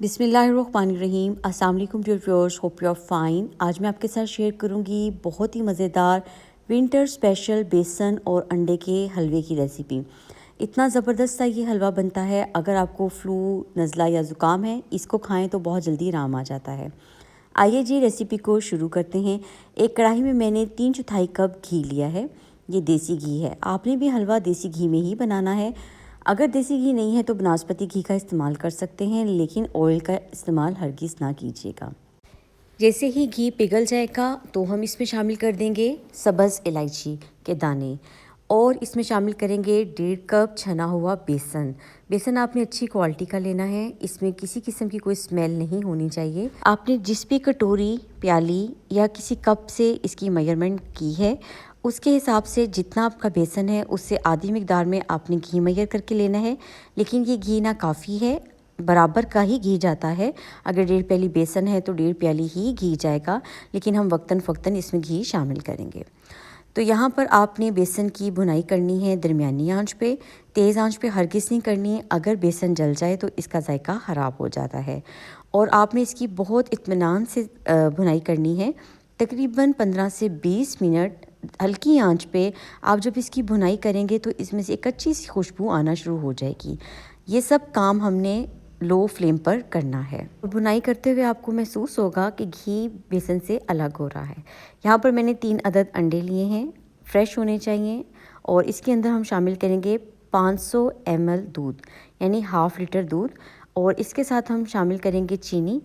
बिस्मिल्लाहिर्रहमानिर्रहीम। अस्सलाम वालेकुम dear viewers, hope you are fine. आज मैं आपके साथ शेयर करूंगी बहुत ही मज़ेदार विंटर स्पेशल बेसन और अंडे के हलवे की रेसिपी। इतना ज़बरदस्त सा ये हलवा बनता है, अगर आपको फ्लू, नज़ला या ज़ुकाम है, इसको खाएं तो बहुत जल्दी आराम आ जाता है। आइए जी रेसिपी को शुरू करते हैं। एक कढ़ाई में मैंने 3/4 कप घी लिया है। ये देसी घी है। आपने भी हलवा देसी घी में ही बनाना है। अगर देसी घी नहीं है तो बनास्पति घी का इस्तेमाल कर सकते हैं, लेकिन ऑयल का इस्तेमाल हरगिज़ ना कीजिएगा। जैसे ही घी पिघल जाएगा तो हम इसमें शामिल कर देंगे सब्ज़ इलायची के दाने और इसमें शामिल करेंगे 1.5 कप छना हुआ बेसन। बेसन आपने अच्छी क्वालिटी का लेना है, इसमें किसी किस्म की कोई स्मेल नहीं होनी चाहिए। आपने जिस भी कटोरी, प्याली या किसी कप से इसकी मेजरमेंट की है, उसके हिसाब से जितना आपका बेसन है उससे आधी मिकदार में आपने घी मेजर करके लेना है। लेकिन ये घी ना काफ़ी है, बराबर का ही घी जाता है। अगर 1.5 प्याली बेसन है तो 1.5 प्याली ही घी जाएगा, लेकिन हम वक्तन फ़क्तन इसमें घी शामिल करेंगे। तो यहाँ पर आपने बेसन की भुनाई करनी है दरमियानी आंच पे, तेज़ आंच पे हरगिज़ नहीं करनी है। अगर बेसन जल जाए तो इसका जायका ख़राब हो जाता है। और आपने इसकी बहुत इत्मीनान से भुनाई करनी है, तकरीबन 15 से 20 मिनट हल्की आंच पे। आप जब इसकी भुनाई करेंगे तो इसमें से एक अच्छी सी खुशबू आना शुरू हो जाएगी। ये सब काम हमने लो फ्लेम पर करना है। भुनाई करते हुए आपको महसूस होगा कि घी बेसन से अलग हो रहा है। यहाँ पर मैंने 3 अदद अंडे लिए हैं, फ्रेश होने चाहिए। और इसके अंदर हम शामिल करेंगे 500 ml दूध, यानी ½ लीटर दूध। और इसके साथ हम शामिल करेंगे चीनी।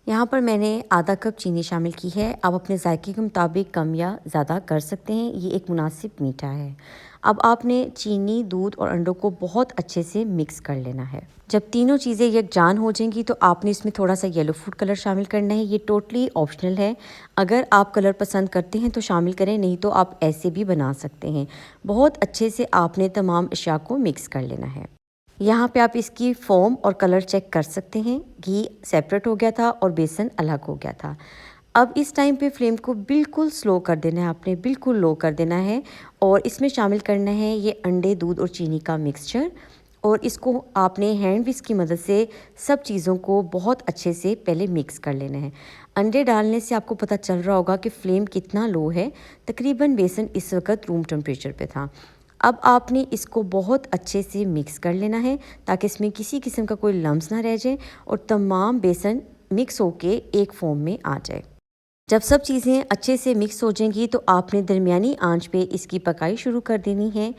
यहाँ पर मैंने आधा कप चीनी शामिल की है। आप अपने जायके के मुताबिक कम या ज़्यादा कर सकते हैं, ये एक मुनासिब मीठा है। अब आपने चीनी, दूध और अंडों को बहुत अच्छे से मिक्स कर लेना है। जब तीनों चीज़ें यकजान हो जाएंगी तो आपने इसमें थोड़ा सा येलो फूड कलर शामिल करना है। ये टोटली ऑप्शनल है, अगर आप कलर पसंद करते हैं तो शामिल करें, नहीं तो आप ऐसे भी बना सकते हैं। बहुत अच्छे से आपने तमाम अशिया को मिक्स कर लेना है। यहाँ पे आप इसकी फोम और कलर चेक कर सकते हैं। घी सेपरेट हो गया था और बेसन अलग हो गया था। अब इस टाइम पे फ्लेम को बिल्कुल स्लो कर देना है, आपने बिल्कुल लो कर देना है। और इसमें शामिल करना है ये अंडे, दूध और चीनी का मिक्सचर। और इसको आपने हैंड विस्क की मदद से सब चीज़ों को बहुत अच्छे से पहले मिक्स कर लेना है। अंडे डालने से आपको पता चल रहा होगा कि फ्लेम कितना लो है। तकरीबन बेसन इस वक्त रूम टेम्परेचर पे था। अब आपने इसको बहुत अच्छे से मिक्स कर लेना है ताकि इसमें किसी किस्म का कोई लम्स ना रह जाए और तमाम बेसन मिक्स होके एक फोम में आ जाए। जब सब चीज़ें अच्छे से मिक्स हो जाएंगी तो आपने दरमियानी आंच पे इसकी पकाई शुरू कर देनी है।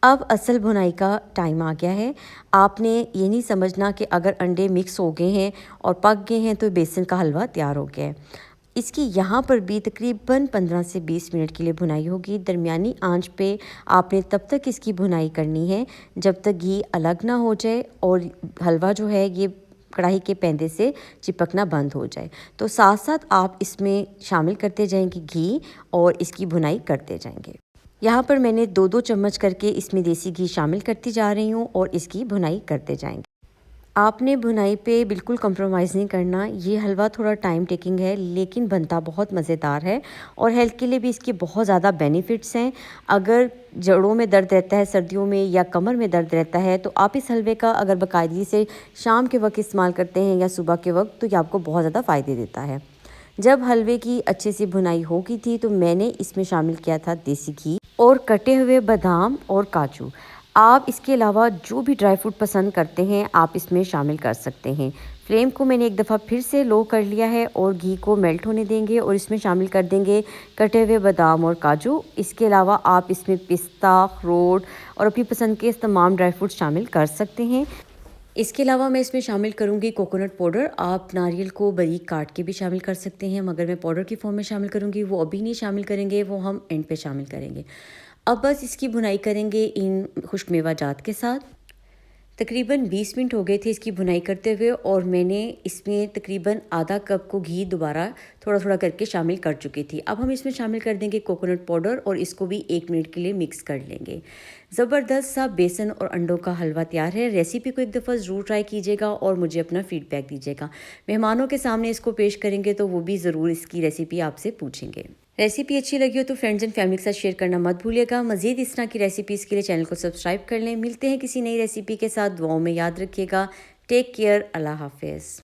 अब असल भुनाई का टाइम आ गया है। आपने ये नहीं समझना कि अगर अंडे मिक्स हो गए हैं और पक गए हैं तो बेसन का हलवा तैयार हो गया है। इसकी यहाँ पर भी तकरीबन 15 से 20 मिनट के लिए भुनाई होगी। दरमियानी आंच पे आपने तब तक इसकी भुनाई करनी है जब तक घी अलग ना हो जाए और हलवा जो है ये कढ़ाई के पैंदे से चिपकना बंद हो जाए। तो साथ साथ आप इसमें शामिल करते जाएंगे घी और इसकी भुनाई करते जाएंगे। यहाँ पर मैंने 2-2 चम्मच करके इसमें देसी घी शामिल करती जा रही हूँ और इसकी भुनाई करते जाएंगे। आपने भुनाई पे बिल्कुल कंप्रोमाइज़ नहीं करना। ये हलवा थोड़ा टाइम टेकिंग है, लेकिन बनता बहुत मज़ेदार है और हेल्थ के लिए भी इसके बहुत ज़्यादा बेनिफिट्स हैं। अगर जड़ों में दर्द रहता है सर्दियों में या कमर में दर्द रहता है तो आप इस हलवे का अगर बाकायदगी से शाम के वक्त इस्तेमाल करते हैं या सुबह के वक्त, तो ये आपको बहुत ज़्यादा फ़ायदे देता है। जब हलवे की अच्छे से भुनाई हो गई थी तो मैंने इसमें शामिल किया था देसी घी और कटे हुए बादाम और काजू। आप इसके अलावा जो भी ड्राई फ्रूट पसंद करते हैं आप इसमें शामिल कर सकते हैं। फ्लेम को मैंने एक दफ़ा फिर से लो कर लिया है और घी को मेल्ट होने देंगे और इसमें शामिल कर देंगे कटे हुए बादाम और काजू। इसके अलावा आप इसमें पिस्ता, अखरोट और अपनी पसंद के तमाम ड्राई फ्रूट शामिल कर सकते हैं। इसके अलावा मैं इसमें शामिल करूँगी कोकोनट पाउडर। आप नारियल को बारीक काट के भी शामिल कर सकते हैं, मगर मैं पाउडर की फॉर्म में शामिल करूँगी। वो अभी नहीं शामिल करेंगे, वो हम एंड पे शामिल करेंगे। अब बस इसकी भुनाई करेंगे इन खुश्क मेवा जात के साथ। तकरीबन 20 मिनट हो गए थे इसकी भुनाई करते हुए और मैंने इसमें तकरीबन आधा कप को घी दोबारा थोड़ा थोड़ा करके शामिल कर चुकी थी। अब हम इसमें शामिल कर देंगे कोकोनट पाउडर और इसको भी 1 मिनट के लिए मिक्स कर लेंगे। ज़बरदस्त सा बेसन और अंडों का हलवा तैयार है। रेसिपी को एक दफ़ा ज़रूर ट्राई कीजिएगा और मुझे अपना फ़ीडबैक दीजिएगा। मेहमानों के सामने इसको पेश करेंगे तो वो भी ज़रूर इसकी रेसिपी आपसे पूछेंगे। रेसिपी अच्छी लगी हो तो फ्रेंड्स एंड फैमिली के साथ शेयर करना मत भूलिएगा। मज़ीद इस तरह की रेसिपीज़ के लिए चैनल को सब्सक्राइब कर लें। मिलते हैं किसी नई रेसिपी के साथ। दुआओं में याद रखिएगा। Take care. अल्लाह हाफिज़।